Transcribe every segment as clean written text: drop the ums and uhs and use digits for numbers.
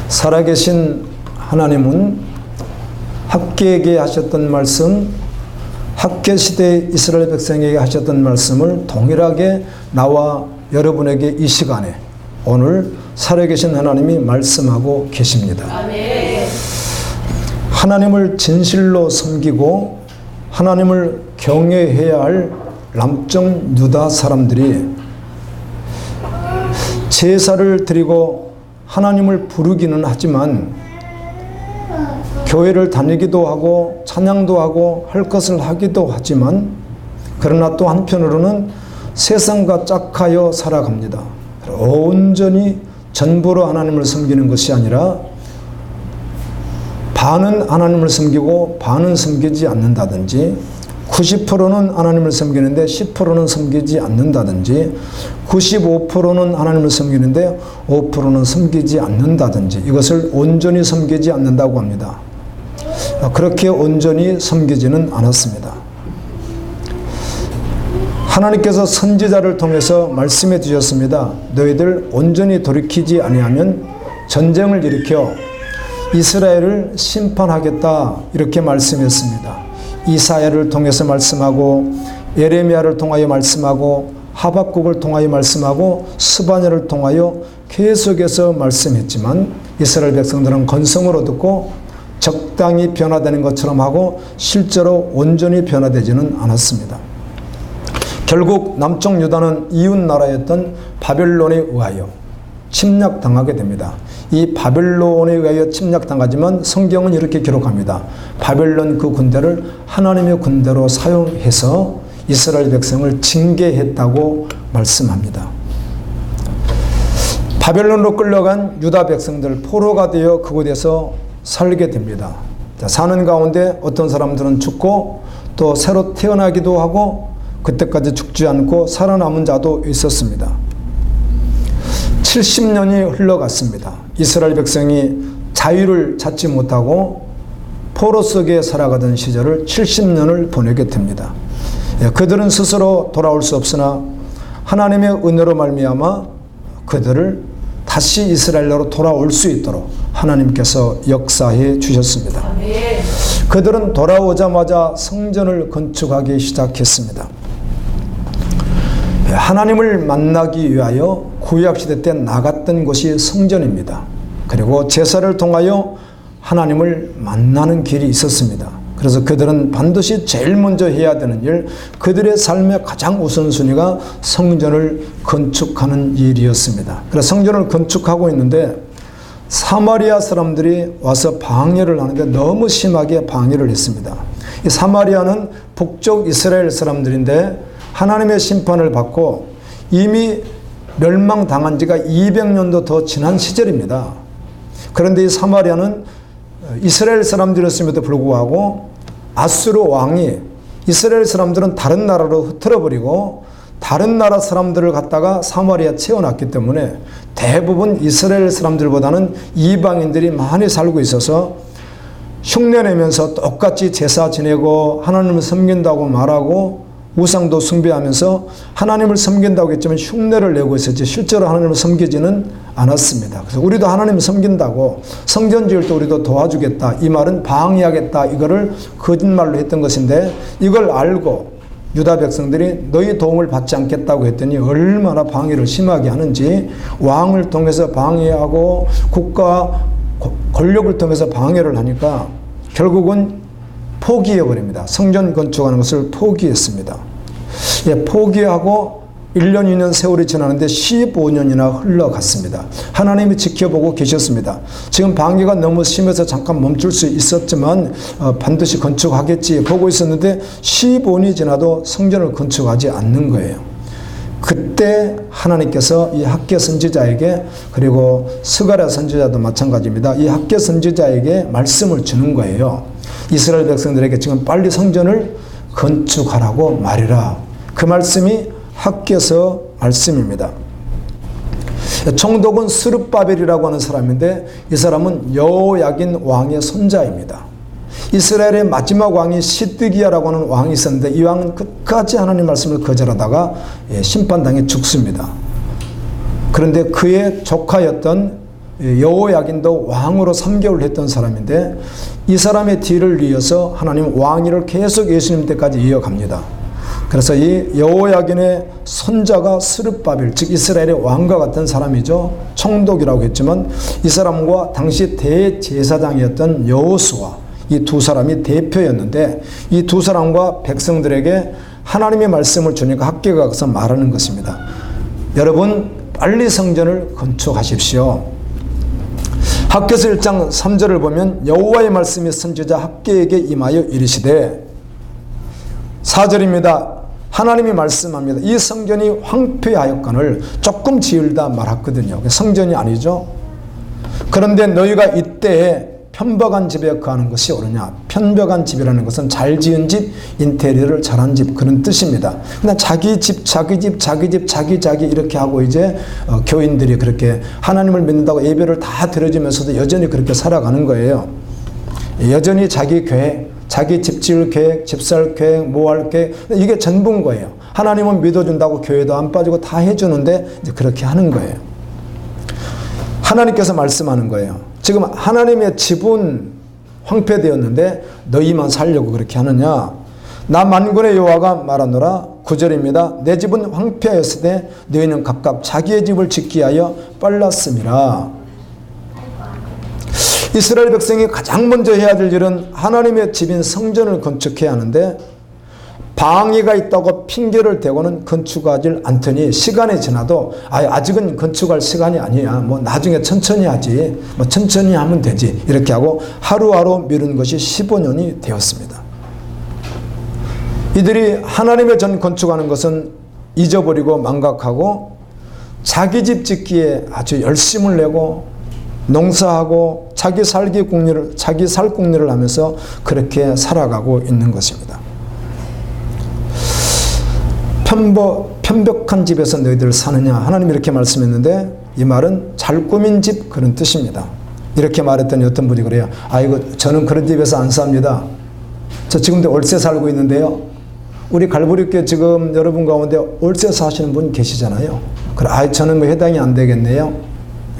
살아계신 하나님은 학개에게 하셨던 말씀, 학개시대 이스라엘 백성에게 하셨던 말씀을 동일하게 나와 여러분에게 이 시간에 오늘 살아계신 하나님이 말씀하고 계십니다. 아멘. 하나님을 진실로 섬기고 하나님을 경외해야 할 남쪽 유다 사람들이 제사를 드리고 하나님을 부르기는 하지만 교회를 다니기도 하고 찬양도 하고 할 것을 하기도 하지만 그러나 또 한편으로는 세상과 짝하여 살아갑니다. 온전히 전부로 하나님을 섬기는 것이 아니라 반은 하나님을 섬기고 반은 섬기지 않는다든지 90%는 하나님을 섬기는데 10%는 섬기지 않는다든지 95%는 하나님을 섬기는데 5%는 섬기지 않는다든지 이것을 온전히 섬기지 않는다고 합니다. 그렇게 온전히 섬기지는 않았습니다. 하나님께서 선지자를 통해서 말씀해 주셨습니다. 너희들 온전히 돌이키지 아니하면 전쟁을 일으켜 이스라엘을 심판하겠다 이렇게 말씀했습니다. 이사야를 통해서 말씀하고 예레미야를 통하여 말씀하고 하박국을 통하여 말씀하고 스바냐를 통하여 계속해서 말씀했지만 이스라엘 백성들은 건성으로 듣고 적당히 변화되는 것처럼 하고 실제로 온전히 변화되지는 않았습니다. 결국 남쪽 유다는 이웃 나라였던 바벨론에 의하여 침략당하게 됩니다. 이 바벨론에 의하여 침략당하지만 성경은 이렇게 기록합니다. 바벨론 그 군대를 하나님의 군대로 사용해서 이스라엘 백성을 징계했다고 말씀합니다. 바벨론으로 끌려간 유다 백성들 포로가 되어 그곳에서 살게 됩니다. 사는 가운데 어떤 사람들은 죽고 또 새로 태어나기도 하고 그때까지 죽지 않고 살아남은 자도 있었습니다. 70년이 흘러갔습니다. 이스라엘 백성이 자유를 찾지 못하고 포로 속에 살아가던 시절을 70년을 보내게 됩니다. 그들은 스스로 돌아올 수 없으나 하나님의 은혜로 말미암아 그들을 다시 이스라엘로 돌아올 수 있도록 하나님께서 역사해 주셨습니다. 그들은 돌아오자마자 성전을 건축하기 시작했습니다. 하나님을 만나기 위하여 구약시대 때 나갔던 곳이 성전입니다. 그리고 제사를 통하여 하나님을 만나는 길이 있었습니다. 그래서 그들은 반드시 제일 먼저 해야 되는 일, 그들의 삶의 가장 우선순위가 성전을 건축하는 일이었습니다. 그래서 성전을 건축하고 있는데 사마리아 사람들이 와서 방해를 하는데 너무 심하게 방해를 했습니다. 이 사마리아는 북쪽 이스라엘 사람들인데 하나님의 심판을 받고 이미 멸망당한 지가 200년도 더 지난 시절입니다. 그런데 이 사마리아는 이스라엘 사람들이었음에도 불구하고 아수르 왕이 이스라엘 사람들은 다른 나라로 흩어버리고 다른 나라 사람들을 갖다가 사마리아에 채워놨기 때문에 대부분 이스라엘 사람들보다는 이방인들이 많이 살고 있어서 흉내내면서 똑같이 제사 지내고 하나님을 섬긴다고 말하고 우상도 숭배하면서 하나님을 섬긴다고 했지만 흉내를 내고 있었지 실제로 하나님을 섬기지는 않았습니다. 그래서 우리도 하나님을 섬긴다고 성전 지을 때 우리도 도와주겠다 이 말은 방해하겠다 이거를 거짓말로 했던 것인데 이걸 알고 유다 백성들이 너희 도움을 받지 않겠다고 했더니 얼마나 방해를 심하게 하는지 왕을 통해서 방해하고 국가 권력을 통해서 방해를 하니까 결국은 포기해버립니다. 성전 건축하는 것을 포기했습니다. 포기하고 1년, 2년 세월이 지나는데 15년이나 흘러갔습니다. 하나님이 지켜보고 계셨습니다. 지금 방해가 너무 심해서 잠깐 멈출 수 있었지만 반드시 건축하겠지 보고 있었는데 15년이 지나도 성전을 건축하지 않는 거예요. 그때 하나님께서 이 학개 선지자에게 그리고 스가랴 선지자도 마찬가지입니다. 이 학개 선지자에게 말씀을 주는 거예요. 이스라엘 백성들에게 지금 빨리 성전을 건축하라고 말이라. 그 말씀이 학개서 말씀입니다. 총독은 스룹바벨이라고 하는 사람인데 이 사람은 여호야긴 왕의 손자입니다. 이스라엘의 마지막 왕이 시드기야라고 하는 왕이 있었는데 이 왕은 끝까지 하나님 말씀을 거절하다가 심판당해 죽습니다. 그런데 그의 조카였던 여호야긴도 왕으로 3개월 했던 사람인데 이 사람의 뒤를 이어서 하나님 왕위를 계속 예수님 때까지 이어갑니다. 그래서 이 여호야긴의 손자가 스룹바벨, 즉 이스라엘의 왕과 같은 사람이죠. 총독이라고 했지만 이 사람과 당시 대제사장이었던 여호수아, 이 두 사람이 대표였는데 이 두 사람과 백성들에게 하나님의 말씀을 주니까 학교가 가서 말하는 것입니다. 여러분 빨리 성전을 건축하십시오. 학개서 1장 3절을 보면 여호와의 말씀이 선지자 학개에게 임하여 이르시되 4절입니다. 하나님이 말씀합니다. 이 성전이 황폐하였거늘 조금 지을다 말았거든요. 성전이 아니죠. 그런데 너희가 이때에 편벽한 집에 거하는 것이 옳으냐. 편벽한 집이라는 것은 잘 지은 집, 인테리어를 잘한 집, 그런 뜻입니다. 그냥 자기 집, 자기 집, 자기 집, 자기 이렇게 하고 이제 교인들이 그렇게 하나님을 믿는다고 예배를 다 드려주면서도 여전히 그렇게 살아가는 거예요. 여전히 자기 계획, 자기 집 지을 계획, 집 살 계획, 뭐 할 계획, 이게 전부인 거예요. 하나님은 믿어준다고 교회도 안 빠지고 다 해주는데 이제 그렇게 하는 거예요. 하나님께서 말씀하는 거예요. 지금 하나님의 집은 황폐되었는데 너희만 살려고 그렇게 하느냐. 나 만군의 여호와가 말하노라. 9절입니다. 내 집은 황폐하였을 때 너희는 각각 자기의 집을 짓기 위하여 빨랐음이라. 이스라엘 백성이 가장 먼저 해야 될 일은 하나님의 집인 성전을 건축해야 하는데 방해가 있다고 핑계를 대고는 건축하지 않더니 시간이 지나도 아직은 건축할 시간이 아니야. 뭐 나중에 천천히 하지. 뭐 천천히 하면 되지. 이렇게 하고 하루하루 미룬 것이 15년이 되었습니다. 이들이 하나님의 전 건축하는 것은 잊어버리고 망각하고 자기 집 짓기에 아주 열심을 내고 농사하고 자기 살 궁리를 하면서 그렇게 살아가고 있는 것입니다. 편벽한 집에서 너희들 사느냐. 하나님 이렇게 말씀했는데 이 말은 잘 꾸민 집 그런 뜻입니다. 이렇게 말했더니 어떤 분이 그래요. 아이고 저는 그런 집에서 안 삽니다. 저 지금도 월세 살고 있는데요. 우리 갈보리교회 지금 여러분 가운데 월세 사시는 분 계시잖아요. 그래, 저는 뭐 해당이 안 되겠네요.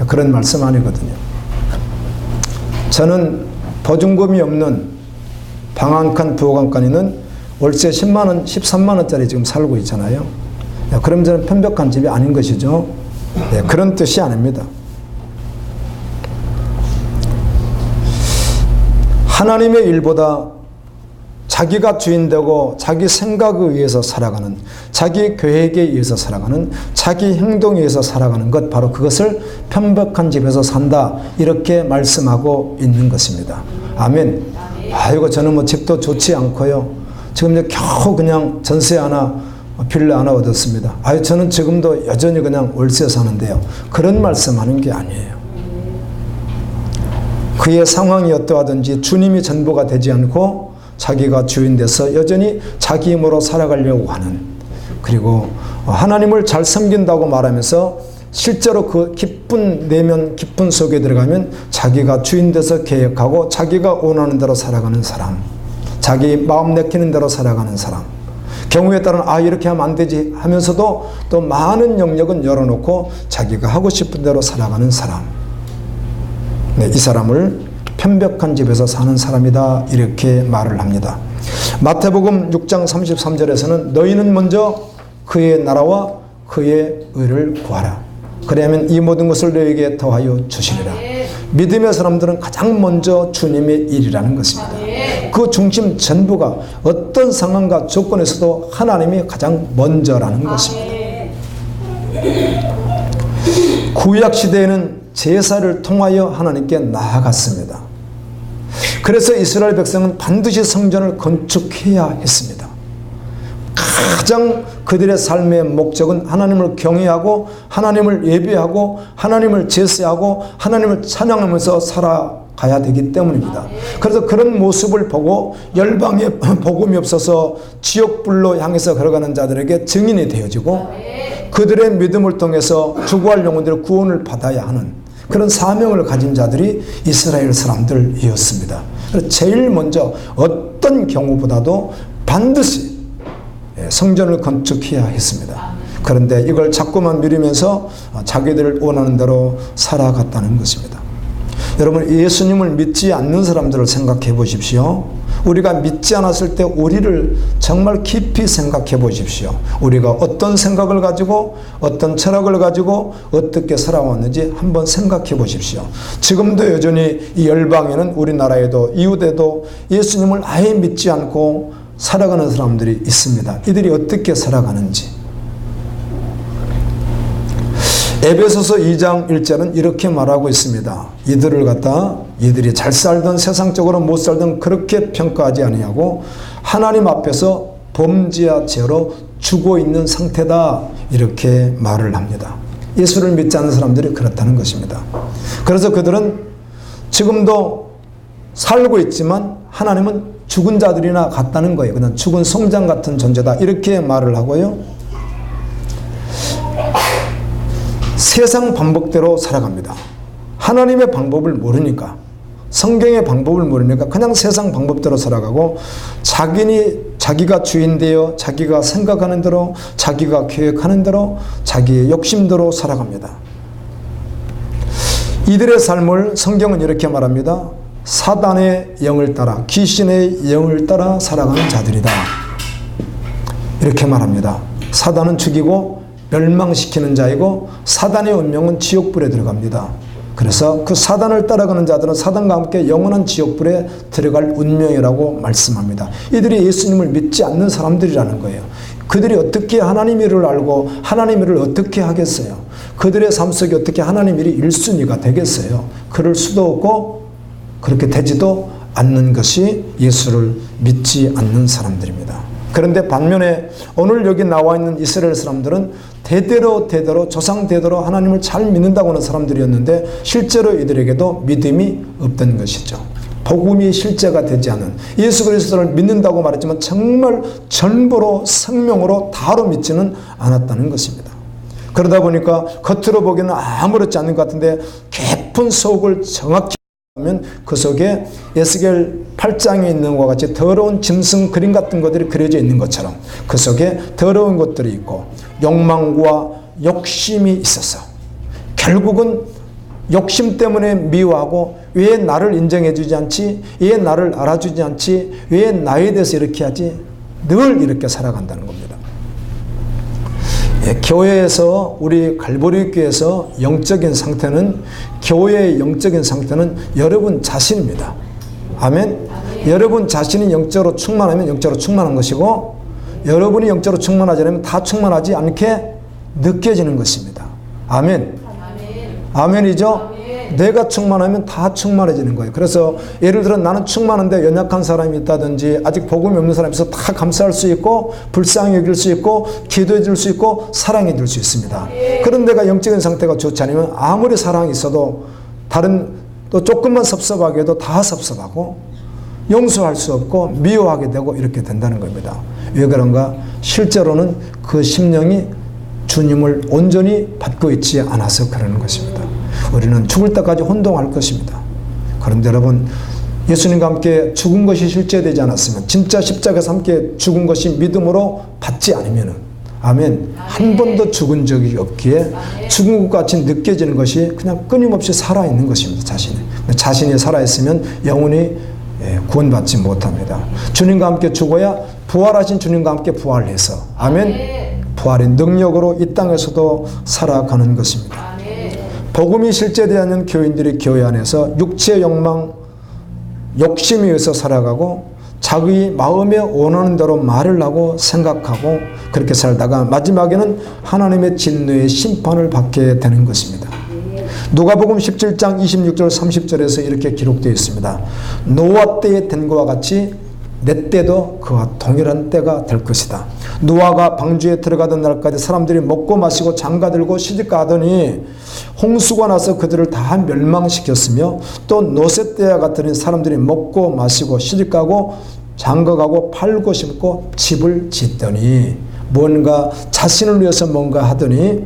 그런 말씀 아니거든요. 저는 보증금이 없는 방 한 칸 부엌 한 칸에는 월세 10만원, 13만원짜리 지금 살고 있잖아요. 그럼 저는 편벽한 집이 아닌 것이죠. 네, 그런 뜻이 아닙니다. 하나님의 일보다 자기가 주인되고 자기 생각에 의해서 살아가는, 자기 계획에 의해서 살아가는, 자기 행동에 의해서 살아가는 것, 바로 그것을 편벽한 집에서 산다, 이렇게 말씀하고 있는 것입니다. 아멘. 아이고 저는 뭐 집도 좋지 않고요. 지금 이제 겨우 그냥 전세 하나, 빌라 하나 얻었습니다. 저는 지금도 여전히 그냥 월세 사는데요. 그런 말씀하는 게 아니에요. 그의 상황이 어떠하든지 주님이 전부가 되지 않고 자기가 주인 돼서 여전히 자기 힘으로 살아가려고 하는, 그리고 하나님을 잘 섬긴다고 말하면서 실제로 그 기쁜 내면 기쁜 속에 들어가면 자기가 주인 돼서 계획하고 자기가 원하는 대로 살아가는 사람, 자기 마음 내키는 대로 살아가는 사람, 경우에 따른 이렇게 하면 안 되지 하면서도 또 많은 영역은 열어놓고 자기가 하고 싶은 대로 살아가는 사람, 네, 이 사람을 편벽한 집에서 사는 사람이다, 이렇게 말을 합니다. 마태복음 6장 33절에서는 너희는 먼저 그의 나라와 그의 의를 구하라. 그래야면 이 모든 것을 너희에게 더하여 주시리라. 믿음의 사람들은 가장 먼저 주님의 일이라는 것입니다. 그 중심 전부가 어떤 상황과 조건에서도 하나님이 가장 먼저라는 것입니다. 구약 시대에는 제사를 통하여 하나님께 나아갔습니다. 그래서 이스라엘 백성은 반드시 성전을 건축해야 했습니다. 가장 그들의 삶의 목적은 하나님을 경외하고 하나님을 예배하고 하나님을 제사하고 하나님을 찬양하면서 살아가야 되기 때문입니다. 그래서 그런 모습을 보고 열방에 복음이 없어서 지옥불로 향해서 걸어가는 자들에게 증인이 되어지고 그들의 믿음을 통해서 죽어갈 영혼들의 구원을 받아야 하는 그런 사명을 가진 자들이 이스라엘 사람들이었습니다. 그래서 제일 먼저 어떤 경우보다도 반드시 성전을 건축해야 했습니다. 그런데 이걸 자꾸만 미루면서 자기들 원하는 대로 살아갔다는 것입니다. 여러분, 예수님을 믿지 않는 사람들을 생각해 보십시오. 우리가 믿지 않았을 때 우리를 정말 깊이 생각해 보십시오. 우리가 어떤 생각을 가지고 어떤 철학을 가지고 어떻게 살아왔는지 한번 생각해 보십시오. 지금도 여전히 이 열방에는 우리나라에도 이웃에도 예수님을 아예 믿지 않고 살아가는 사람들이 있습니다. 이들이 어떻게 살아가는지. 에베소서 2장 1절은 이렇게 말하고 있습니다. 이들이 잘 살든 세상적으로 못 살든 그렇게 평가하지 아니하고 하나님 앞에서 범죄와 죄로 죽어 있는 상태다, 이렇게 말을 합니다. 예수를 믿지 않는 사람들이 그렇다는 것입니다. 그래서 그들은 지금도 살고 있지만 하나님은 죽은 자들이나 같다는 거예요. 그냥 죽은 송장 같은 존재다, 이렇게 말을 하고요. 세상 방법대로 살아갑니다. 하나님의 방법을 모르니까, 성경의 방법을 모르니까 그냥 세상 방법대로 살아가고, 자기가 주인되어 자기가 생각하는 대로, 자기가 계획하는 대로, 자기의 욕심대로 살아갑니다. 이들의 삶을 성경은 이렇게 말합니다. 사단의 영을 따라, 귀신의 영을 따라 살아가는 자들이다, 이렇게 말합니다. 사단은 죽이고 멸망시키는 자이고 사단의 운명은 지옥불에 들어갑니다. 그래서 그 사단을 따라가는 자들은 사단과 함께 영원한 지옥불에 들어갈 운명이라고 말씀합니다. 이들이 예수님을 믿지 않는 사람들이라는 거예요. 그들이 어떻게 하나님 일을 알고 하나님 일을 어떻게 하겠어요? 그들의 삶 속에 어떻게 하나님 일이 1순위가 되겠어요? 그럴 수도 없고 그렇게 되지도 않는 것이 예수를 믿지 않는 사람들입니다. 그런데 반면에 오늘 여기 나와 있는 이스라엘 사람들은 대대로 조상 대대로 하나님을 잘 믿는다고 하는 사람들이었는데 실제로 이들에게도 믿음이 없던 것이죠. 복음이 실제가 되지 않은, 예수 그리스도를 믿는다고 말했지만 정말 전부로 생명으로 다로 믿지는 않았다는 것입니다. 그러다 보니까 겉으로 보기에는 아무렇지 않은 것 같은데 깊은 속을 정확히 보면 그 속에 에스겔 8장에 있는 것과 같이 더러운 짐승 그림 같은 것들이 그려져 있는 것처럼 그 속에 더러운 것들이 있고 욕망과 욕심이 있어서 결국은 욕심 때문에 미워하고, 왜 나를 인정해 주지 않지? 왜 나를 알아주지 않지? 왜 나에 대해서 이렇게 하지? 늘 이렇게 살아간다는 겁니다. 교회에서, 우리 갈보리 교회에서 영적인 상태는, 교회의 영적인 상태는 여러분 자신입니다. 아멘. 여러분 자신이 영적으로 충만하면 영적으로 충만한 것이고, 여러분이 영적으로 충만하지 않으면 다 충만하지 않게 느껴지는 것입니다. 아멘. 아멘이죠? 내가 충만하면 다 충만해지는 거예요. 그래서 예를 들어 나는 충만한데 연약한 사람이 있다든지 아직 복음이 없는 사람이 있어서 다 감사할 수 있고 불쌍히 여길 수 있고 기도해 줄 수 있고 사랑해 줄 수 있습니다. 그런 내가 영적인 상태가 좋지 않으면 아무리 사랑이 있어도 다른 또 조금만 섭섭하게 해도 다 섭섭하고 용서할 수 없고 미워하게 되고 이렇게 된다는 겁니다. 왜 그런가? 실제로는 그 심령이 주님을 온전히 받고 있지 않아서 그러는 것입니다. 우리는 죽을 때까지 혼동할 것입니다. 그런데 여러분, 예수님과 함께 죽은 것이 실제되지 않았으면, 진짜 십자가에서 함께 죽은 것이 믿음으로 받지 않으면, 아멘, 한 번도 죽은 적이 없기에 죽은 것 같이 느껴지는 것이 그냥 끊임없이 살아있는 것입니다. 자신이 살아있으면 영원히 구원받지 못합니다. 주님과 함께 죽어야 부활하신 주님과 함께 부활해서, 아멘, 부활의 능력으로 이 땅에서도 살아가는 것입니다. 복음이 실제되지 않는 교인들이 교회 안에서 육체의 욕망, 욕심에 의해서 살아가고 자기 마음에 원하는 대로 말을 하고 생각하고 그렇게 살다가 마지막에는 하나님의 진노의 심판을 받게 되는 것입니다. 누가복음 17장 26절 30절에서 이렇게 기록되어 있습니다. 노아 때에 된 것과 같이 내 때도 그와 동일한 때가 될 것이다. 노아가 방주에 들어가던 날까지 사람들이 먹고 마시고 장가들고 시집가더니 홍수가 나서 그들을 다 멸망시켰으며, 또 노세 때와 같으니 사람들이 먹고 마시고 시집가고 장가가고 팔고 심고 집을 짓더니, 뭔가 자신을 위해서 뭔가 하더니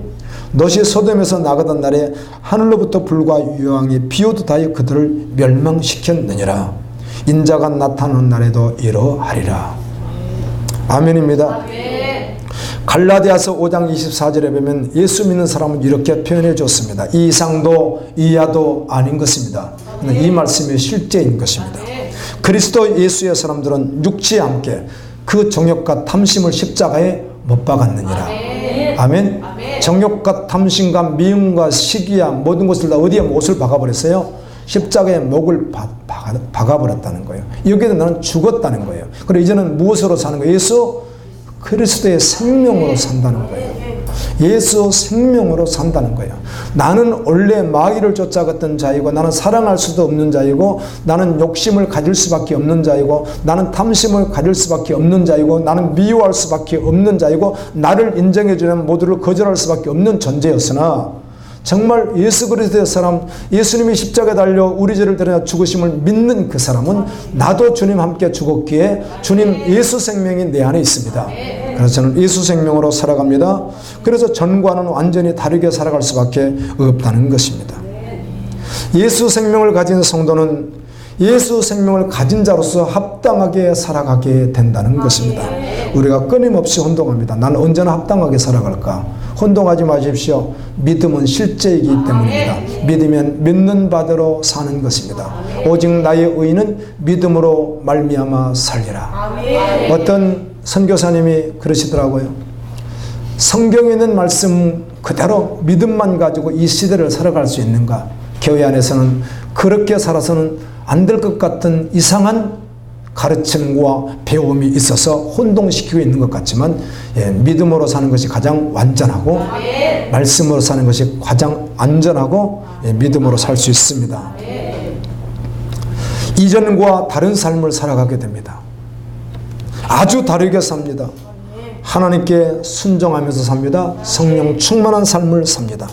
롯이 소돔에서 나가던 날에 하늘로부터 불과 유황이 비오듯하여 그들을 멸망시켰느니라. 인자가 나타나는 날에도 이러하리라. 아멘입니다. 아멘. 갈라디아서 5장 24절에 보면 예수 믿는 사람은 이렇게 표현해 줬습니다. 이 이상도 이하도 아닌 것입니다. 이 말씀이 실제인 것입니다. 그리스도 예수의 사람들은 육체에 함께 그 정욕과 탐심을 십자가에 못 박았느니라. 아멘. 정욕과 탐심과 미움과 시기와 모든 것을 다 어디에 못을 박아버렸어요? 십자가에 목을 박아버렸다는 거예요. 여기에도 나는 죽었다는 거예요. 그리고 이제는 무엇으로 사는 거예요? 예수 그리스도의 생명으로 산다는 거예요. 예수 생명으로 산다는 거예요. 나는 원래 마귀를 쫓아갔던 자이고, 나는 사랑할 수도 없는 자이고, 나는 욕심을 가질 수밖에 없는 자이고, 나는 탐심을 가질 수밖에 없는 자이고, 나는 미워할 수밖에 없는 자이고, 나를 인정해주는 모두를 거절할 수밖에 없는 존재였으나, 정말 예수 그리스도의 사람, 예수님이 십자가에 달려 우리 죄를 드러내 죽으심을 믿는 그 사람은 나도 주님 함께 죽었기에 주님 예수 생명이 내 안에 있습니다. 그래서 저는 예수 생명으로 살아갑니다. 그래서 전과는 완전히 다르게 살아갈 수밖에 없다는 것입니다. 예수 생명을 가진 성도는 예수 생명을 가진 자로서 합당하게 살아가게 된다는 것입니다. 우리가 끊임없이 혼동합니다. 나는 언제나 합당하게 살아갈까? 혼동하지 마십시오. 믿음은 실제이기 때문입니다. 믿으면 믿는 바대로 사는 것입니다. 오직 나의 의는 믿음으로 말미암아 살리라. 어떤 선교사님이 그러시더라고요. 성경에 있는 말씀 그대로 믿음만 가지고 이 시대를 살아갈 수 있는가? 교회 안에서는 그렇게 살아서는 안 될 것 같은 이상한 가르침과 배움이 있어서 혼동시키고 있는 것 같지만, 믿음으로 사는 것이 가장 완전하고 말씀으로 사는 것이 가장 안전하고 믿음으로 살 수 있습니다. 이전과 다른 삶을 살아가게 됩니다. 아주 다르게 삽니다. 하나님께 순종하면서 삽니다. 성령 충만한 삶을 삽니다.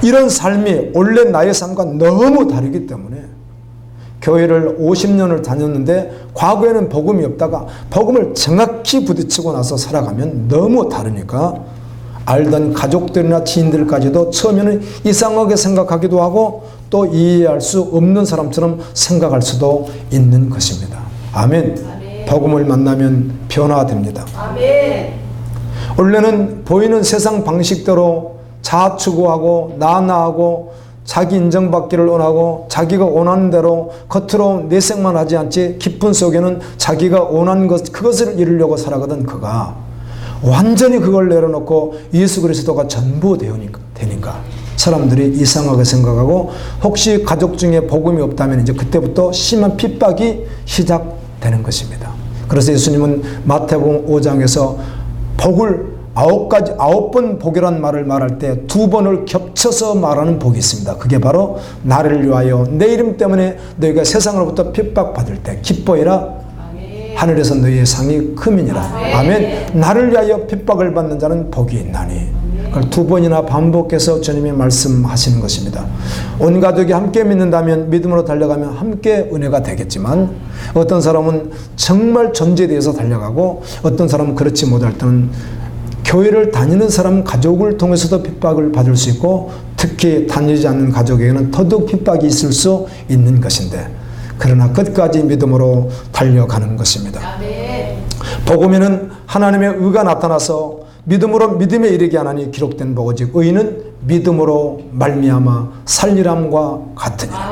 이런 삶이 원래 나의 삶과 너무 다르기 때문에 교회를 50년을 다녔는데 과거에는 복음이 없다가 복음을 정확히 부딪히고 나서 살아가면 너무 다르니까 알던 가족들이나 지인들까지도 처음에는 이상하게 생각하기도 하고 또 이해할 수 없는 사람처럼 생각할 수도 있는 것입니다. 아멘. 복음을 만나면 변화됩니다. 아멘. 원래는 보이는 세상 방식대로 자아추구하고 나나하고 자기 인정받기를 원하고 자기가 원하는 대로 겉으로 내색만 하지 않지 깊은 속에는 자기가 원하는 것 그것을 이루려고 살아가던 그가 완전히 그걸 내려놓고 예수 그리스도가 전부 되니까 사람들이 이상하게 생각하고 혹시 가족 중에 복음이 없다면 이제 그때부터 심한 핍박이 시작되는 것입니다. 그래서 예수님은 마태복음 5장에서 복을 9번 복이란 말을 말할 때 2번을 겹쳐서 말하는 복이 있습니다. 그게 바로 나를 위하여 내 이름 때문에 너희가 세상으로부터 핍박받을 때 기뻐해라. 하늘에서 너희의 상이 크미니라. 아멘. 나를 위하여 핍박을 받는 자는 복이 있나니. 그걸 2번이나 반복해서 주님이 말씀하시는 것입니다. 온 가족이 함께 믿는다면 믿음으로 달려가면 함께 은혜가 되겠지만 어떤 사람은 정말 존재에 대해서 달려가고 어떤 사람은 그렇지 못할 때는 교회를 다니는 사람 가족을 통해서도 핍박을 받을 수 있고 특히 다니지 않는 가족에게는 더더욱 핍박이 있을 수 있는 것인데 그러나 끝까지 믿음으로 달려가는 것입니다. 복음에는 하나님의 의가 나타나서 믿음으로 믿음에 이르게 하나니 기록된 보고직 의인은 믿음으로 말미암아 살리람과 같으니라.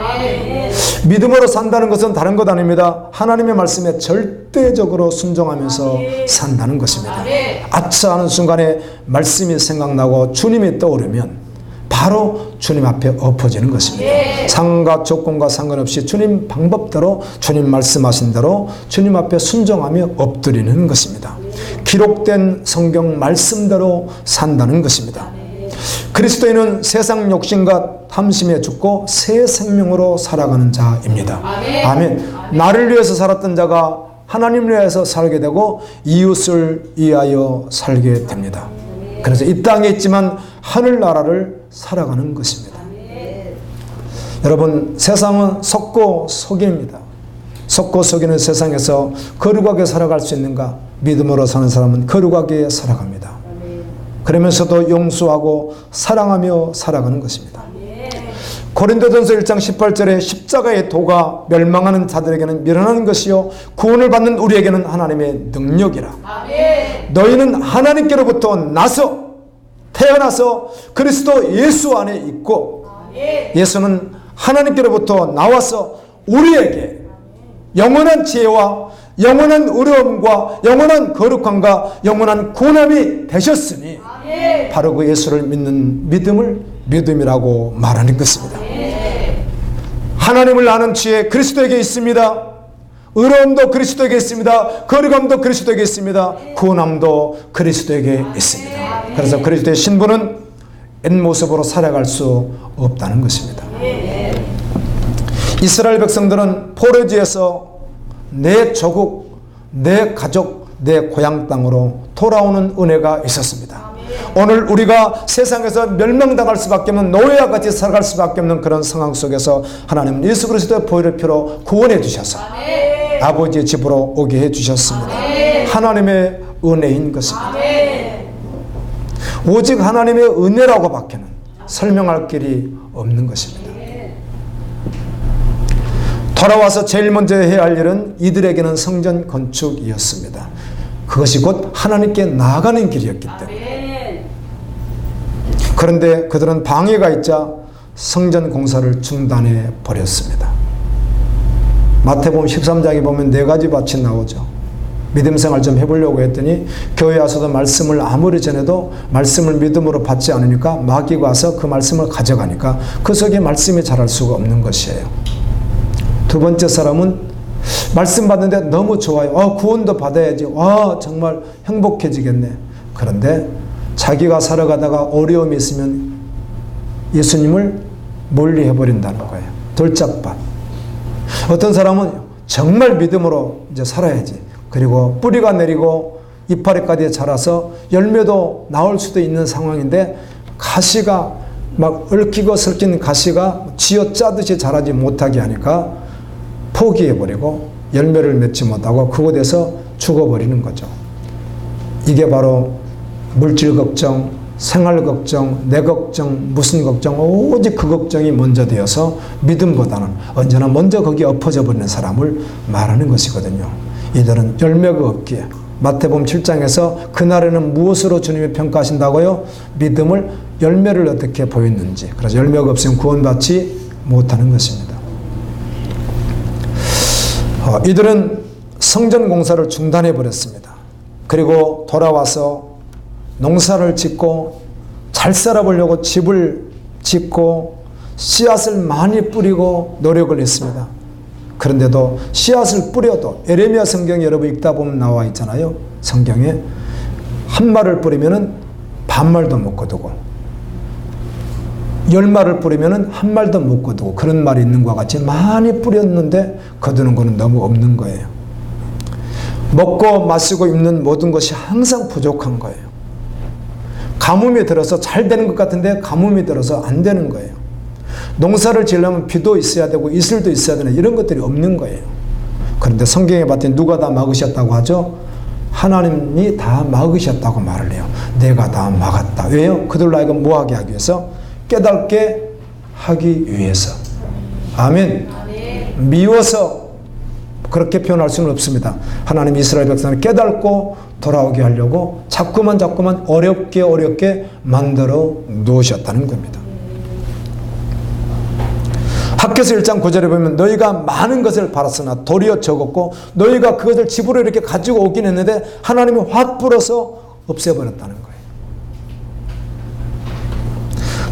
믿음으로 산다는 것은 다른 것 아닙니다. 하나님의 말씀에 절대적으로 순종하면서 산다는 것입니다. 아차 하는 순간에 말씀이 생각나고 주님이 떠오르면 바로 주님 앞에 엎어지는 것입니다. 상황과 조건과 상관없이 주님 방법대로 주님 말씀하신 대로 주님 앞에 순종하며 엎드리는 것입니다. 기록된 성경 말씀대로 산다는 것입니다. 그리스도인은 세상 욕심과 탐심에 죽고 새 생명으로 살아가는 자입니다. 아멘. 나를 위해서 살았던 자가 하나님을 위해서 살게 되고 이웃을 위하여 살게 됩니다. 그래서 이 땅에 있지만 하늘나라를 살아가는 것입니다. 여러분, 세상은 속고 속입니다. 속고 속이는 세상에서 거룩하게 살아갈 수 있는가? 믿음으로 사는 사람은 거룩하게 살아갑니다. 그러면서도 용서하고 사랑하며 살아가는 것입니다. 고린도전서 1장 18절에 십자가의 도가 멸망하는 자들에게는 미련한 것이요 구원을 받는 우리에게는 하나님의 능력이라. 아멘. 너희는 하나님께로부터 태어나서 그리스도 예수 안에 있고, 아멘. 예수는 하나님께로부터 나와서 우리에게 영원한 지혜와 영원한 의로움과 영원한 거룩함과 영원한 구원함이 되셨으니, 아멘. 바로 그 예수를 믿는 믿음이라고 말하는 것입니다. 하나님을 아는 지혜 그리스도에게 있습니다. 의로움도 그리스도에게 있습니다. 거룩함도 그리스도에게 있습니다. 구원함도 그리스도에게 있습니다. 그래서 그리스도의 신분은 옛모습으로 살아갈 수 없다는 것입니다. 이스라엘 백성들은 포로지에서 내 조국, 내 가족, 내 고향 땅으로 돌아오는 은혜가 있었습니다. 오늘 우리가 세상에서 멸망당할 수밖에 없는, 노예와 같이 살아갈 수밖에 없는 그런 상황 속에서 하나님은 예수 그리스도의 보혈의 피로 구원해 주셔서 아버지의 집으로 오게 해 주셨습니다. 하나님의 은혜인 것입니다. 오직 하나님의 은혜라고 밖에는 설명할 길이 없는 것입니다. 돌아와서 제일 먼저 해야 할 일은 이들에게는 성전 건축이었습니다. 그것이 곧 하나님께 나아가는 길이었기 때문에. 그런데 그들은 방해가 있자 성전 공사를 중단해 버렸습니다. 마태복음 13장에 보면 4가지 밭이 나오죠. 믿음 생활 좀 해보려고 했더니 교회 와서도 말씀을 아무리 전해도 말씀을 믿음으로 받지 않으니까 마귀가 와서 그 말씀을 가져가니까 그 속에 말씀이 자랄 수가 없는 것이에요. 두 번째 사람은 말씀 받는데 너무 좋아요. 구원도 받아야지. 정말 행복해지겠네. 그런데 자기가 살아가다가 어려움이 있으면 예수님을 멀리 해버린다는 거예요. 돌짝밭. 어떤 사람은 정말 믿음으로 이제 살아야지. 그리고 뿌리가 내리고 이파리까지 자라서 열매도 나올 수도 있는 상황인데 가시가 막 얽히고 설킨 가시가 쥐어짜듯이 자라지 못하게 하니까 포기해버리고 열매를 맺지 못하고 그곳에서 죽어버리는 거죠. 이게 바로 물질 걱정, 생활 걱정, 내 걱정, 무슨 걱정, 오직 그 걱정이 먼저 되어서 믿음보다는 언제나 먼저 거기에 엎어져 버리는 사람을 말하는 것이거든요. 이들은 열매가 없기에 마태복음 7장에서 그날에는 무엇으로 주님이 평가하신다고요? 믿음을, 열매를 어떻게 보였는지. 그래서 열매가 없으면 구원받지 못하는 것입니다. 이들은 성전 공사를 중단해 버렸습니다. 그리고 돌아와서 농사를 짓고 잘 살아보려고 집을 짓고 씨앗을 많이 뿌리고 노력을 했습니다. 그런데도 씨앗을 뿌려도 에레미야 성경 여러분 읽다 보면 나와 있잖아요. 성경에 한 말을 뿌리면은 반말도 못 거두고 10말을 뿌리면은 한 말도 못 거두고 그런 말이 있는 것과 같이 많이 뿌렸는데 거두는 것은 너무 없는 거예요. 먹고 마시고 입는 모든 것이 항상 부족한 거예요. 가뭄이 들어서 잘 되는 것 같은데 가뭄이 들어서 안 되는 거예요. 농사를 지으려면 비도 있어야 되고 이슬도 있어야 되는 이런 것들이 없는 거예요. 그런데 성경에 봤더니 누가 다 막으셨다고 하죠? 하나님이 다 막으셨다고 말을 해요. 내가 다 막았다. 왜요? 그들로 하여금 뭐하게 하기 위해서? 깨닫게 하기 위해서. 아멘. 미워서 그렇게 표현할 수는 없습니다. 하나님 이스라엘 백성을 깨닫고 돌아오게 하려고 자꾸만 어렵게 만들어 놓으셨다는 겁니다. 학개서 1장 9절에 보면 너희가 많은 것을 바랐으나 도리어 적었고 너희가 그것을 집으로 이렇게 가지고 오긴 했는데 하나님이 확 불어서 없애버렸다는 거예요.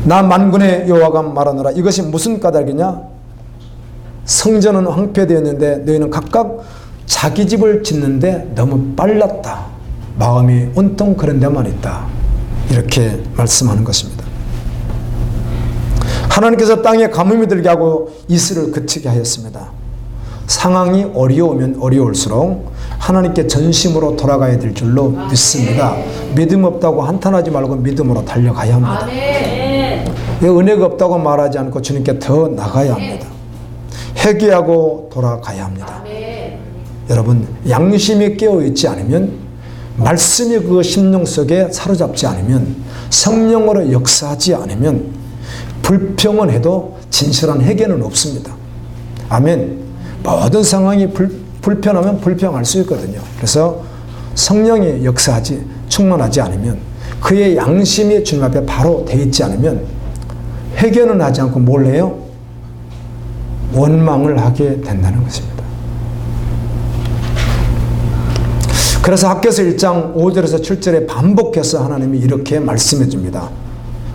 나 만군의 여호와가 말하노라. 이것이 무슨 까닭이냐? 성전은 황폐되었는데 너희는 각각 자기 집을 짓는데 너무 빨랐다. 마음이 온통 그런 데만 있다. 이렇게 말씀하는 것입니다. 하나님께서 땅에 가뭄이 들게 하고 이슬을 그치게 하였습니다. 상황이 어려우면 어려울수록 하나님께 전심으로 돌아가야 될 줄로 믿습니다. 믿음 없다고 한탄하지 말고 믿음으로 달려가야 합니다. 은혜가 없다고 말하지 않고 주님께 더 나가야 합니다. 회개하고 돌아가야 합니다. 여러분, 양심이 깨어있지 않으면, 말씀이 그 심령 속에 사로잡지 않으면, 성령으로 역사하지 않으면 불평은 해도 진실한 해결은 없습니다. 아멘. 모든 상황이 불편하면 불평할 수 있거든요. 그래서 성령이 역사하지 충만하지 않으면, 그의 양심이 주님 앞에 바로 돼 있지 않으면 회개는 하지 않고 뭘 해요? 원망을 하게 된다는 것입니다. 그래서 학개서 1장 5절에서 7절에 반복해서 하나님이 이렇게 말씀해 줍니다.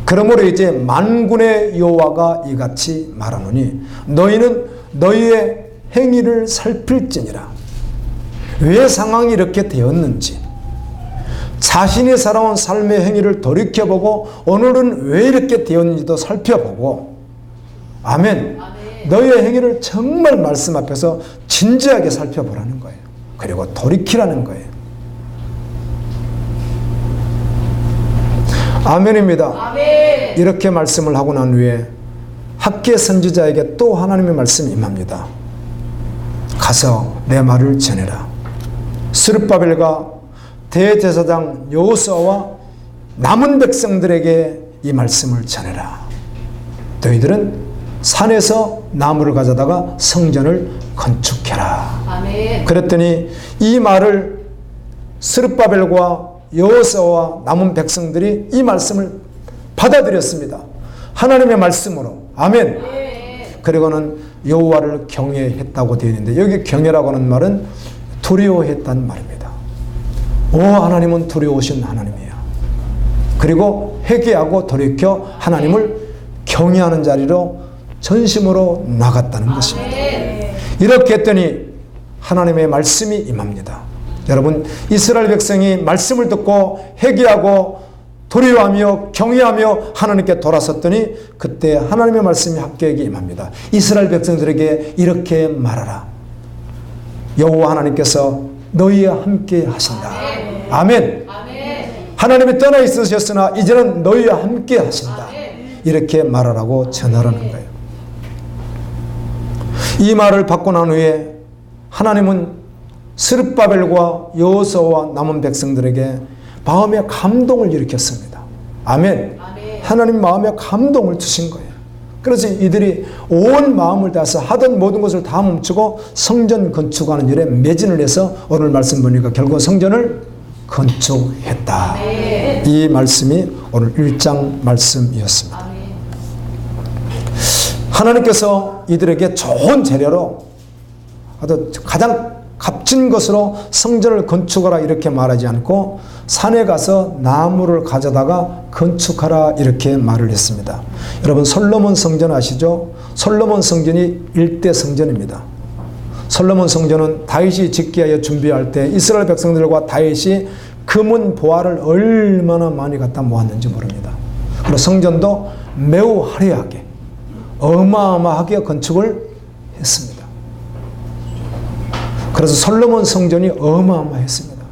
그러므로 이제 만군의 여호와가 이같이 말하노니 너희는 너희의 행위를 살필지니라. 왜 상황이 이렇게 되었는지, 자신이 살아온 삶의 행위를 돌이켜보고 오늘은 왜 이렇게 되었는지도 살펴보고, 아멘. 너희의 행위를 정말 말씀 앞에서 진지하게 살펴보라는 거예요. 그리고 돌이키라는 거예요. 아멘입니다. 아멘. 이렇게 말씀을 하고 난 후에 학개 선지자에게 또 하나님의 말씀이 임합니다. 가서 내 말을 전해라. 스룹바벨과 대제사장 여호수아와 남은 백성들에게 이 말씀을 전해라. 너희들은 산에서 나무를 가져다가 성전을 건축해라. 아멘. 그랬더니 이 말을 스룹바벨과 여호수아와 남은 백성들이 이 말씀을 받아들였습니다. 하나님의 말씀으로. 아멘. 그리고는 여호와를 경외했다고 되어 있는데, 여기 경외라고 하는 말은 두려워했다는 말입니다. 오, 하나님은 두려우신 하나님이에요. 그리고 회개하고 돌이켜 하나님을 경외하는 자리로 전심으로 나갔다는 것입니다. 이렇게 했더니 하나님의 말씀이 임합니다. 여러분, 이스라엘 백성이 말씀을 듣고 회개하고 두려워하며 경외하며 하나님께 돌아섰더니 그때 하나님의 말씀이 학개에게 임합니다. 이스라엘 백성들에게 이렇게 말하라. 여호와 하나님께서 너희와 함께 하신다. 아멘. 하나님이 떠나 있으셨으나 이제는 너희와 함께 하신다. 이렇게 말하라고 전하라는 거예요. 이 말을 받고 난 후에 하나님은 스룹바벨과 여호수아와 남은 백성들에게 마음의 감동을 일으켰습니다. 아멘. 하나님 마음에 감동을 주신 거예요. 그래서 이들이 온 마음을 다해서 하던 모든 것을 다 멈추고 성전 건축하는 일에 매진을 해서 오늘 말씀 보니까 결국 성전을 건축했다. 이 말씀이 오늘 1장 말씀이었습니다. 하나님께서 이들에게 좋은 재료로 가장 값진 것으로 성전을 건축하라 이렇게 말하지 않고 산에 가서 나무를 가져다가 건축하라 이렇게 말을 했습니다. 여러분, 솔로몬 성전 아시죠? 솔로몬 성전이 1대 성전입니다. 솔로몬 성전은 다윗이 짓기 위하여 준비할 때 이스라엘 백성들과 다윗이 금은 보화를 얼마나 많이 갖다 모았는지 모릅니다. 그리고 성전도 매우 화려하게 어마어마하게 건축을 했습니다. 그래서 솔로몬 성전이 어마어마했습니다.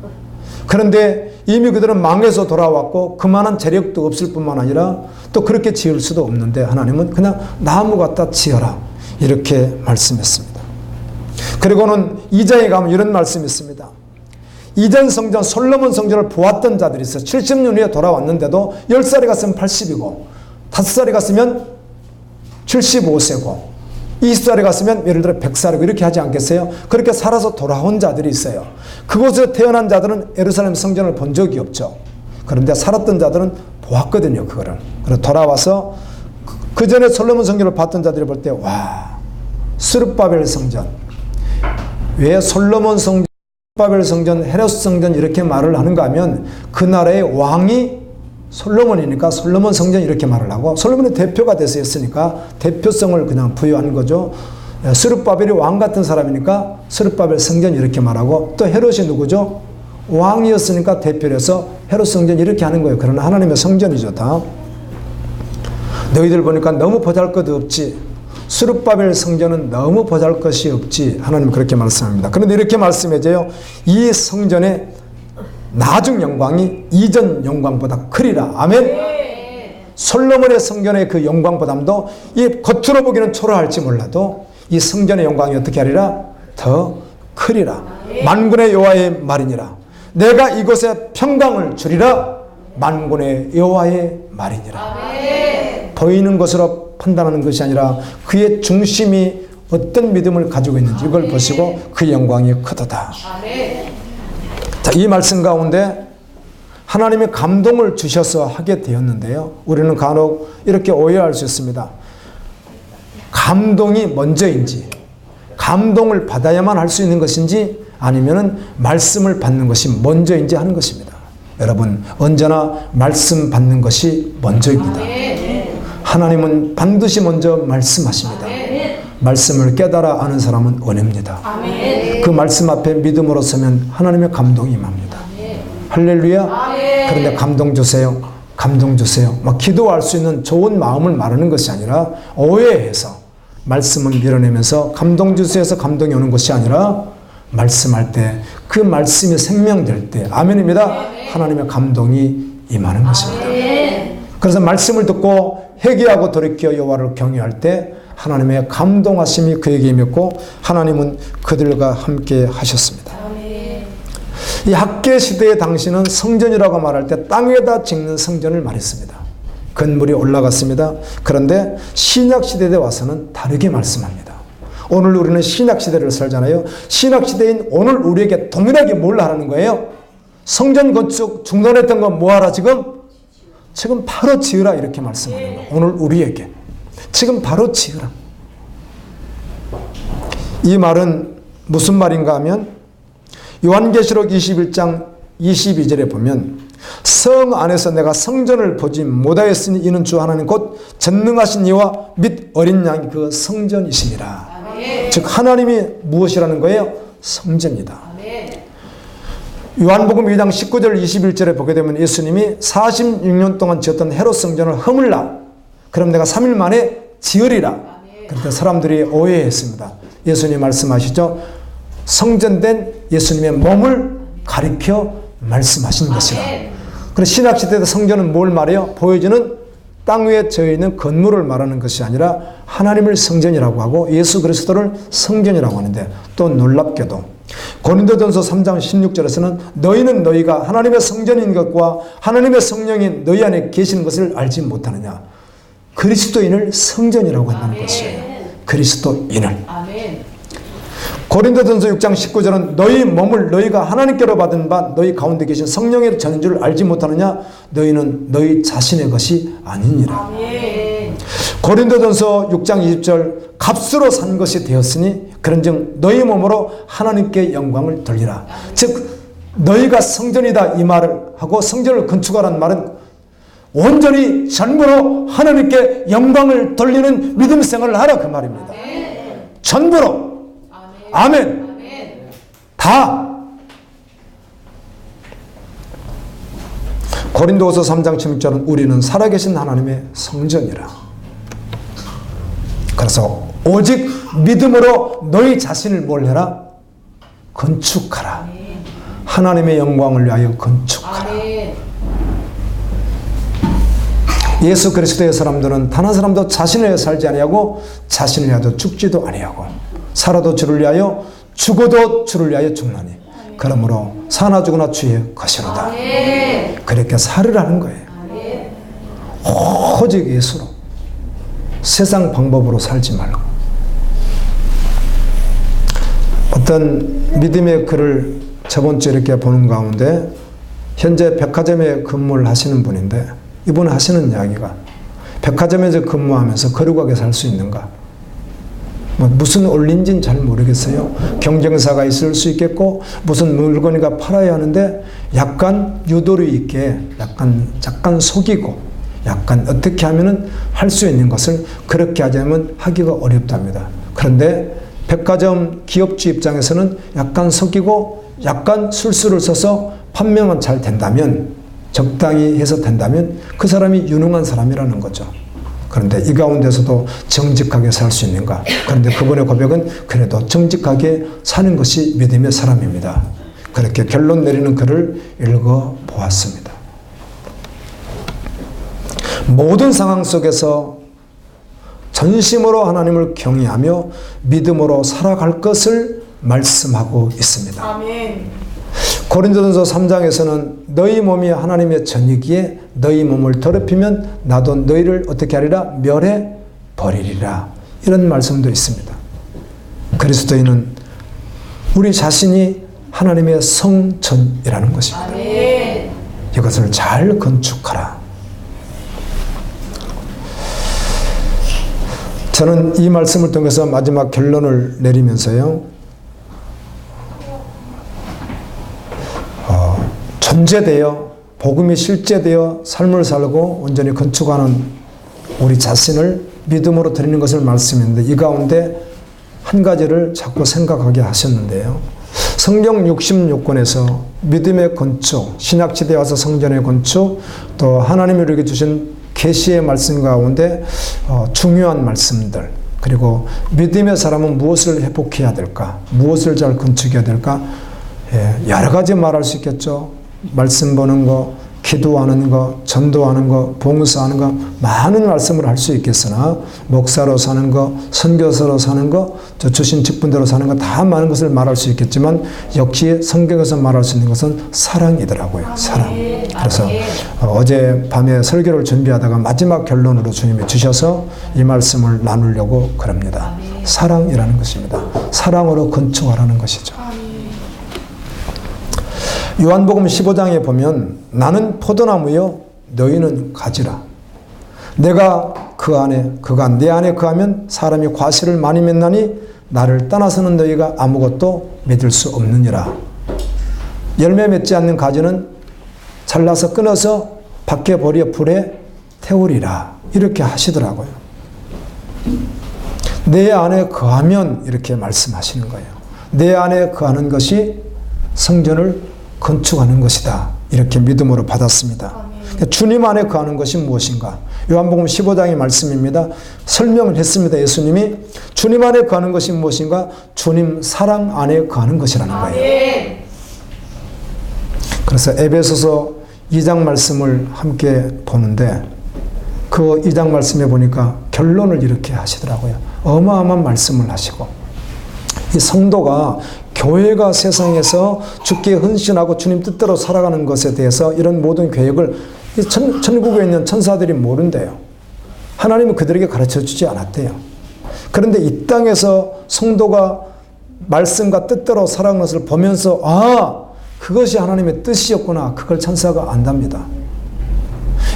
그런데 이미 그들은 망해서 돌아왔고 그만한 재력도 없을 뿐만 아니라 또 그렇게 지을 수도 없는데 하나님은 그냥 나무 갖다 지어라 이렇게 말씀했습니다. 그리고는 2장에 가면 이런 말씀이 있습니다. 이전 성전 솔로몬 성전을 보았던 자들이 있어요. 70년 후에 돌아왔는데도 10살이 갔으면 80이고 5살이 갔으면 75세고 20살에 갔으면 예를 들어 100살이고 이렇게 하지 않겠어요? 그렇게 살아서 돌아온 자들이 있어요. 그곳에 태어난 자들은 예루살렘 성전을 본 적이 없죠. 그런데 살았던 자들은 보았거든요, 그거를. 그래서 돌아와서 그 전에 솔로몬 성전을 봤던 자들이 볼 때, 와, 스룹바벨 성전. 왜 솔로몬 성전, 스룹바벨 성전, 헤롯 성전 이렇게 말을 하는가 하면 그 나라의 왕이 솔로몬이니까 솔로몬 성전 이렇게 말을 하고 솔로몬의 대표가 돼서 했으니까 대표성을 그냥 부여한 거죠. 스룹바벨이 왕 같은 사람이니까 스룹바벨 성전 이렇게 말하고 또 헤롯이 누구죠? 왕이었으니까 대표해서 헤롯 성전 이렇게 하는 거예요. 그러나 하나님의 성전이죠, 다. 너희들 보니까 너무 보잘것이 없지. 스룹바벨 성전은 너무 보잘것이 없지. 하나님 그렇게 말씀합니다. 그런데 이렇게 말씀해줘요. 이 성전의 나중 영광이 이전 영광보다 크리라. 아멘. 솔로몬의 성전의 그 영광보담도 이 겉으로 보기는 초라할지 몰라도 이 성전의 영광이 어떻게 하리라? 더 크리라. 만군의 여호와의 말이니라. 내가 이곳에 평강을 주리라. 만군의 여호와의 말이니라. 보이는 것으로 판단하는 것이 아니라 그의 중심이 어떤 믿음을 가지고 있는지 이걸 보시고 그 영광이 크도다. 자, 이 말씀 가운데 하나님이 감동을 주셔서 하게 되었는데요. 우리는 간혹 이렇게 오해할 수 있습니다. 감동이 먼저인지, 감동을 받아야만 할 수 있는 것인지, 아니면은 말씀을 받는 것이 먼저인지 하는 것입니다. 여러분, 언제나 말씀 받는 것이 먼저입니다. 하나님은 반드시 먼저 말씀하십니다. 말씀을 깨달아 아는 사람은 은혜입니다. 그 말씀 앞에 믿음으로 서면 하나님의 감동이 임합니다. 할렐루야. 그런데 감동 주세요, 감동 주세요 막 기도할 수 있는 좋은 마음을 말하는 것이 아니라 오해해서 말씀을 밀어내면서 감동 주세요에서 감동이 오는 것이 아니라 말씀할 때 그 말씀이 생명될 때, 아멘입니다, 하나님의 감동이 임하는 것입니다. 그래서 말씀을 듣고 회개하고 돌이켜 여호와를 경외할 때 하나님의 감동하심이 그에게 임했고 하나님은 그들과 함께 하셨습니다. 이 학계 시대의 당시는 성전이라고 말할 때 땅에다 짓는 성전을 말했습니다. 건물이 올라갔습니다. 그런데 신약 시대에 와서는 다르게 말씀합니다. 오늘 우리는 신약 시대를 살잖아요. 신약 시대인 오늘 우리에게 동일하게 뭘 하라는 거예요? 성전 건축 중단했던 건 뭐하라 지금? 지금 바로 지으라 이렇게 말씀하는 거예요. 오늘 우리에게 지금 바로 지으라. 이 말은 무슨 말인가 하면 요한계시록 21장 22절에 보면 성 안에서 내가 성전을 보지 못하였으니 이는 주 하나님 곧 전능하신 이와 및 어린 양이 그 성전이시니라. 즉 하나님이 무엇이라는 거예요? 성전이다. 요한복음 2장 19절 21절에 보게 되면 예수님이 46년 동안 지었던 헤롯 성전을 허물라. 그럼 내가 3일 만에 지으리라. 그런데 사람들이 오해했습니다. 예수님 말씀하시죠. 성전된 예수님의 몸을 가리켜 말씀하신 것이라. 그래서 신약시대의 성전은 뭘 말해요? 보여지는 땅 위에 저있는 건물을 말하는 것이 아니라 하나님을 성전이라고 하고 예수 그리스도를 성전이라고 하는데, 또 놀랍게도 고린도전서 3장 16절에서는 너희는 너희가 하나님의 성전인 것과 하나님의 성령이 너희 안에 계시는 것을 알지 못하느냐. 그리스도인을 성전이라고 한다는 것이에요. 그리스도인을. 고린도전서 6장 19절은 너희 몸을 너희가 하나님께로 받은 바 너희 가운데 계신 성령의 전인 줄 알지 못하느냐. 너희는 너희 자신의 것이 아니니라. 고린도전서 6장 20절 값으로 산 것이 되었으니 그런즉 너희 몸으로 하나님께 영광을 돌리라. 즉 너희가 성전이다 이 말을 하고 성전을 건축하라는 말은 온전히 전부로 하나님께 영광을 돌리는 믿음 생활을 하라 그 말입니다. 전부로. 아멘. 다. 고린도후서 3장 16절은 우리는 살아계신 하나님의 성전이라. 그래서 오직 믿음으로 너희 자신을 뭘 해라? 건축하라. 하나님의 영광을 위하여 건축하라. 예수 그리스도의 사람들은 단 한 사람도 자신을 위하여 살지 아니하고 자신을 위하여 죽지도 아니하고 살아도 주를 위하여 죽어도 주를 위하여 죽나니 그러므로 사나 죽으나 주의 것이로다. 그렇게 살으라는 거예요. 오직 예수로, 세상 방법으로 살지 말고. 어떤 믿음의 글을 저번 주에 이렇게 보는 가운데 현재 백화점에 근무를 하시는 분인데 이분 하시는 이야기가 백화점에서 근무하면서 거룩하게 살 수 있는가? 무슨 원리인지는 잘 모르겠어요. 경쟁사가 있을 수 있겠고 무슨 물건이가 팔아야 하는데 약간 유도리 있게 약간 속이고 약간 어떻게 하면은 할 수 있는 것을 그렇게 하자면 하기가 어렵답니다. 그런데 백화점 기업주 입장에서는 약간 속이고 약간 술수를 써서 판매만 잘 된다면, 적당히 해서 된다면 그 사람이 유능한 사람이라는 거죠. 그런데 이 가운데서도 정직하게 살 수 있는가? 그런데 그분의 고백은 그래도 정직하게 사는 것이 믿음의 사람입니다. 그렇게 결론 내리는 글을 읽어보았습니다. 모든 상황 속에서 전심으로 하나님을 경외하며 믿음으로 살아갈 것을 말씀하고 있습니다. 아멘. 고린도전서 3장에서는 너희 몸이 하나님의 전이기에 너희 몸을 더럽히면 나도 너희를 어떻게 하리라? 멸해 버리리라. 이런 말씀도 있습니다. 그리스도인은 우리 자신이 하나님의 성전이라는 것입니다. 이것을 잘 건축하라. 저는 이 말씀을 통해서 마지막 결론을 내리면서요, 존재되어 복음이 실제되어 삶을 살고 온전히 건축하는 우리 자신을 믿음으로 드리는 것을 말씀했는데, 이 가운데 한 가지를 자꾸 생각하게 하셨는데요. 성경 66권에서 믿음의 건축, 신약시대에 와서 성전의 건축, 또 하나님이 우리에게 주신 계시의 말씀 가운데 중요한 말씀들, 그리고 믿음의 사람은 무엇을 회복해야 될까? 무엇을 잘 건축해야 될까? 여러 가지 말할 수 있겠죠. 말씀 보는 거, 기도하는 거, 전도하는 거, 봉사하는 거, 많은 말씀을 할 수 있겠으나 목사로 사는 거, 선교사로 사는 거, 주신 직분대로 사는 거, 다 많은 것을 말할 수 있겠지만 역시 성경에서 말할 수 있는 것은 사랑이더라고요. 사랑. 그래서 어제 밤에 설교를 준비하다가 마지막 결론으로 주님이 주셔서 이 말씀을 나누려고 그럽니다. 사랑이라는 것입니다. 사랑으로 건축하라는 것이죠. 요한복음 15장에 보면 나는 포도나무요 너희는 가지라. 내가 그 안에 그가 내 안에 거하면 사람이 과실을 많이 맺나니 나를 떠나서는 너희가 아무것도 맺을 수 없느니라. 열매 맺지 않는 가지는 잘라서 끊어서 밖에 버려 불에 태우리라. 이렇게 하시더라고요. 내 안에 거하면 이렇게 말씀하시는 거예요. 내 안에 거하는 것이 성전을 건축하는 것이다. 이렇게 믿음으로 받았습니다. 주님 안에 거하는 것이 무엇인가? 요한복음 15장의 말씀입니다. 설명을 했습니다. 예수님이 주님 안에 거하는 것이 무엇인가? 주님 사랑 안에 거하는 것이라는 거예요. 그래서 에베소서 2장 말씀을 함께 보는데 그 2장 말씀에 보니까 결론을 이렇게 하시더라고요. 어마어마한 말씀을 하시고, 이 성도가 교회가 세상에서 주께 헌신하고 주님 뜻대로 살아가는 것에 대해서 이런 모든 계획을 천국에 있는 천사들이 모른대요. 하나님은 그들에게 가르쳐 주지 않았대요. 그런데 이 땅에서 성도가 말씀과 뜻대로 살아가는 것을 보면서 그것이 하나님의 뜻이었구나. 그걸 천사가 안답니다.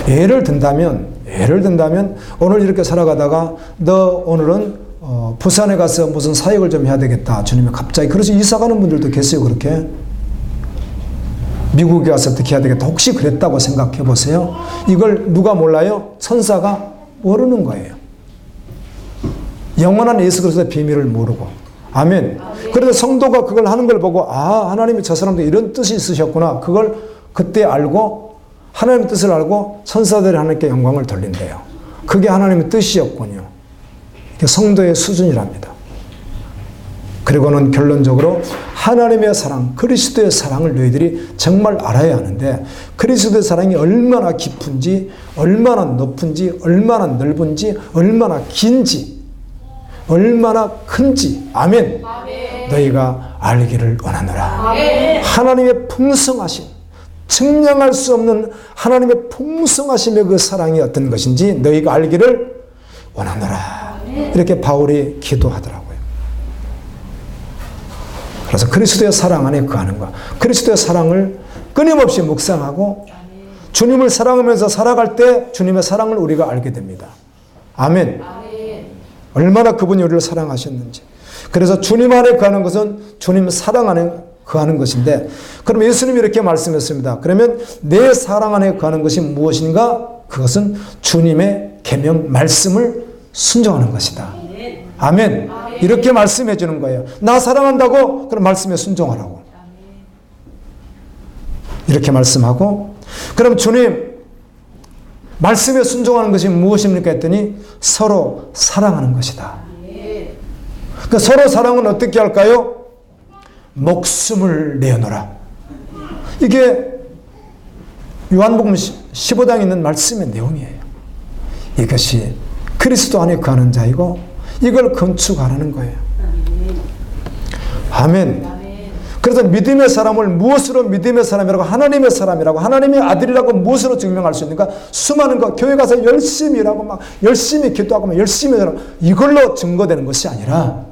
예를 든다면 오늘 이렇게 살아가다가 너 오늘은 부산에 가서 무슨 사역을 좀 해야 되겠다. 주님이 갑자기 그래서 이사 가는 분들도 계세요. 그렇게 미국에 가서 어떻게 해야 되겠다. 혹시 그랬다고 생각해 보세요. 이걸 누가 몰라요? 천사가 모르는 거예요. 영원한 예수 그리스도의 비밀을 모르고. 아멘. 그래서 성도가 그걸 하는 걸 보고 하나님이 저 사람도 이런 뜻이 있으셨구나. 그걸 그때 알고 하나님의 뜻을 알고 천사들이 하나님께 영광을 돌린대요. 그게 하나님의 뜻이었군요. 성도의 수준이랍니다. 그리고는 결론적으로 하나님의 사랑, 그리스도의 사랑을 너희들이 정말 알아야 하는데, 그리스도의 사랑이 얼마나 깊은지, 얼마나 높은지, 얼마나 넓은지, 얼마나 긴지, 얼마나 큰지, 아멘. 너희가 알기를 원하노라. 하나님의 풍성하심, 측량할 수 없는 하나님의 풍성하심의 그 사랑이 어떤 것인지 너희가 알기를 원하노라. 이렇게 바울이 기도하더라고요. 그래서 그리스도의 사랑 안에 거하는 것, 그리스도의 사랑을 끊임없이 묵상하고 주님을 사랑하면서 살아갈 때 주님의 사랑을 우리가 알게 됩니다. 아멘. 얼마나 그분이 우리를 사랑하셨는지. 그래서 주님 안에 거하는 것은 주님 사랑 안에 거하는 것인데, 그럼 예수님이 이렇게 말씀했습니다. 그러면 내 사랑 안에 거하는 것이 무엇인가? 그것은 주님의 계명 말씀을 순종하는 것이다. 아멘. 이렇게 말씀해 주는 거예요. 나 사랑한다고? 그럼 말씀에 순종하라고. 이렇게 말씀하고, 그럼 주님 말씀에 순종하는 것이 무엇입니까? 했더니 서로 사랑하는 것이다. 그 서로 사랑은 어떻게 할까요? 목숨을 내어놓으라. 이게 요한복음 15장에 있는 말씀의 내용이에요. 이것이 그리스도 안에 거하는 자이고 이걸 건축하라는 거예요. 아멘. 그래서 믿음의 사람을 무엇으로 믿음의 사람이라고, 하나님의 사람이라고, 하나님의 아들이라고 무엇으로 증명할 수 있는가? 수많은 거, 교회 가서 열심히 일하고 막 열심히 기도하고 막 열심히 하고, 이걸로 증거되는 것이 아니라,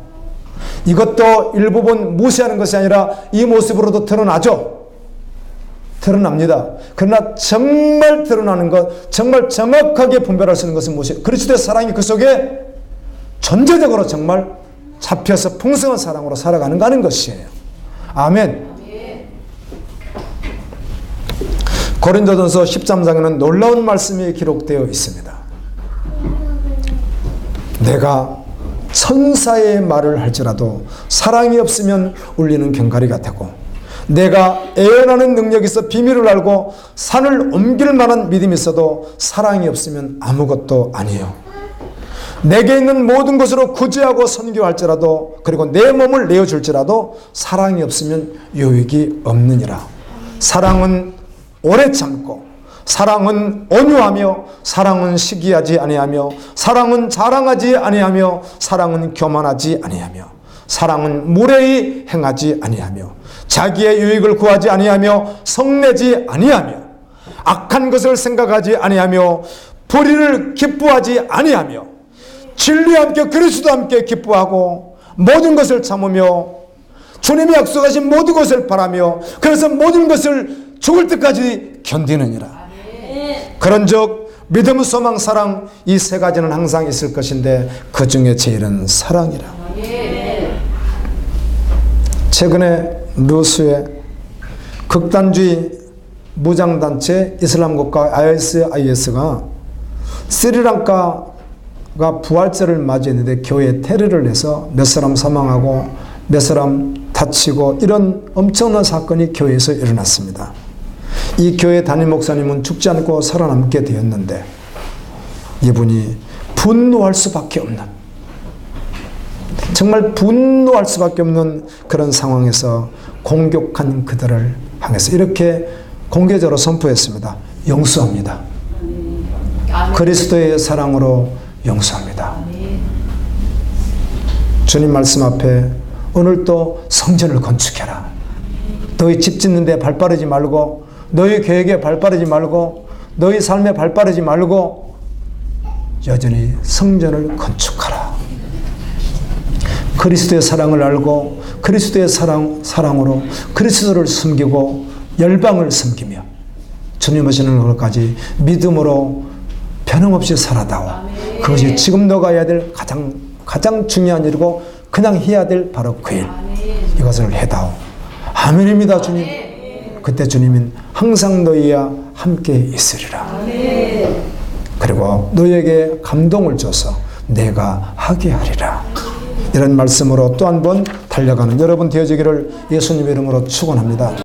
이것도 일부분 무시하는 것이 아니라 이 모습으로도 드러나죠. 드러납니다. 그러나 정말 드러나는 것, 정말 정확하게 분별할 수 있는 것은 무엇이에요? 그리스도의 사랑이 그 속에 전체적으로 정말 잡혀서 풍성한 사랑으로 살아가는가 하는 것이에요. 아멘. 고린도전서 13장에는 놀라운 말씀이 기록되어 있습니다. 내가 천사의 말을 할지라도 사랑이 없으면 울리는 견가리 같고, 내가 애원하는 능력이 있어 비밀을 알고 산을 옮길 만한 믿음이 있어도 사랑이 없으면 아무것도 아니에요. 내게 있는 모든 것으로 구제하고 선교할지라도, 그리고 내 몸을 내어줄지라도 사랑이 없으면 유익이 없느니라. 사랑은 오래 참고, 사랑은 온유하며, 사랑은 시기하지 아니하며, 사랑은 자랑하지 아니하며, 사랑은 교만하지 아니하며, 사랑은 무례히 행하지 아니하며, 자기의 유익을 구하지 아니하며, 성내지 아니하며, 악한 것을 생각하지 아니하며, 불의를 기뻐하지 아니하며, 진리와 함께 그리스도와 함께 기뻐하고, 모든 것을 참으며, 주님이 약속하신 모든 것을 바라며, 그래서 모든 것을 죽을 때까지 견디느니라. 그런즉 믿음, 소망, 사랑, 이 세 가지는 항상 있을 것인데 그 중에 제일은 사랑이라. 최근에 루스의 극단주의 무장단체 이슬람국가 IS가 스리랑카가 부활절을 맞이했는데 교회에 테러를 해서 몇 사람 사망하고 몇 사람 다치고 이런 엄청난 사건이 교회에서 일어났습니다. 이 교회 담임 목사님은 죽지 않고 살아남게 되었는데 이분이 분노할 수밖에 없는, 정말 분노할 수밖에 없는 그런 상황에서 공격한 그들을 향해서 이렇게 공개적으로 선포했습니다. 용서합니다. 그리스도의 사랑으로 용서합니다. 주님 말씀 앞에 오늘도 성전을 건축해라. 너희 집 짓는 데 발 빠르지 말고, 너희 계획에 발 빠르지 말고, 너희 삶에 발 빠르지 말고 여전히 성전을 건축하라. 그리스도의 사랑을 알고 그리스도의 사랑으로 그리스도를 섬기고 열방을 섬기며 주님 오시는 것까지 믿음으로 변함없이 살아다오. 그것이 지금 너가 해야 될 가장 중요한 일이고 그냥 해야 될 바로 그 일. 이것을 해다오. 아멘입니다. 주님. 그때 주님은 항상 너희와 함께 있으리라. 그리고 너희에게 감동을 줘서 내가 하게 하리라. 이런 말씀으로 또 한 번 달려가는 여러분 되어지기를 예수님 이름으로 축원합니다.